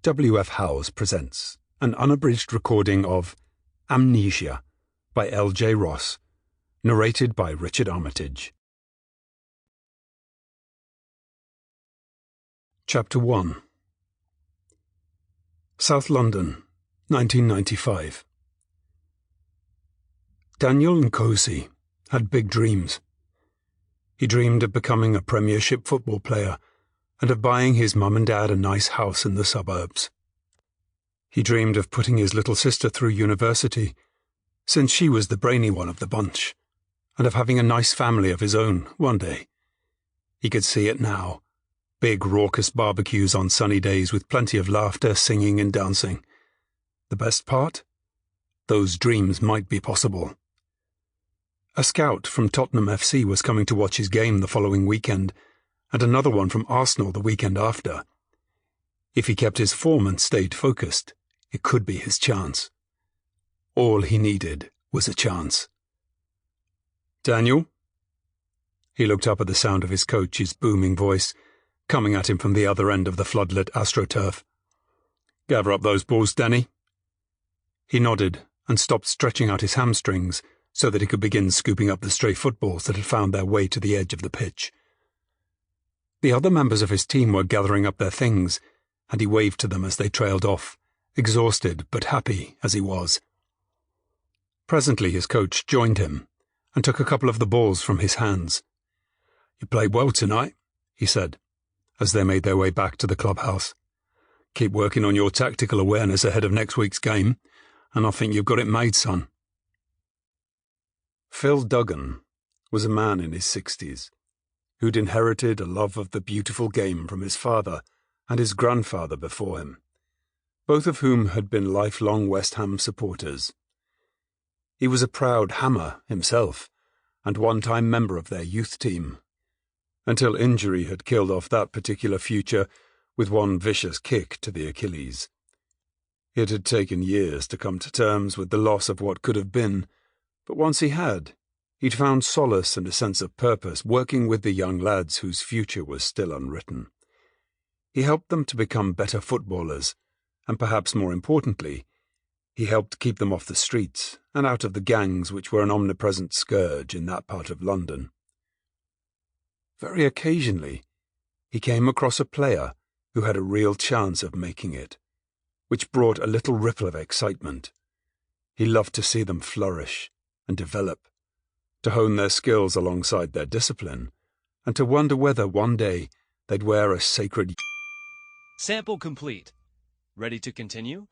W.F. Howes presents an unabridged recording of Amnesia by L.J. Ross, narrated by Richard Armitage. Chapter 1. South London, 1995. Daniel Nkosi had big dreams. He dreamed of becoming a Premiership football player and of buying his mum and dad a nice house in the suburbs. He dreamed of putting his little sister through university, since she was the brainy one of the bunch, and of having a nice family of his own one day. He could see it now. Big, raucous barbecues on sunny days with plenty of laughter, singing and dancing. The best part? Those dreams might be possible. A scout from Tottenham FC was coming to watch his game the following weekend, and another one from Arsenal the weekend after. If he kept his form and stayed focused, it could be his chance. All he needed was a chance. "Daniel?" He looked up at the sound of his coach's booming voice, coming at him from the other end of the floodlit AstroTurf. "Gather up those balls, Danny." He nodded and stopped stretching out his hamstrings so that he could begin scooping up the stray footballs that had found their way to the edge of the pitch. The other members of his team were gathering up their things, and he waved to them as they trailed off, exhausted but happy as he was. Presently his coach joined him and took a couple of the balls from his hands. "You played well tonight," he said, as they made their way back to the clubhouse. "Keep working on your tactical awareness ahead of next week's game, and I think you've got it made, son." Phil Duggan was a man in his 60s, who'd inherited a love of the beautiful game from his father and his grandfather before him, both of whom had been lifelong West Ham supporters. He was a proud Hammer himself, and one-time member of their youth team, until injury had killed off that particular future with one vicious kick to the Achilles. It had taken years to come to terms with the loss of what could have been, but once he had, he'd found solace and a sense of purpose working with the young lads whose future was still unwritten. He helped them to become better footballers, and perhaps more importantly, he helped keep them off the streets and out of the gangs which were an omnipresent scourge in that part of London. Very occasionally, he came across a player who had a real chance of making it, which brought a little ripple of excitement. He loved to see them flourish and develop, to hone their skills alongside their discipline, and to wonder whether one day they'd wear a sacred... Sample complete. Ready to continue?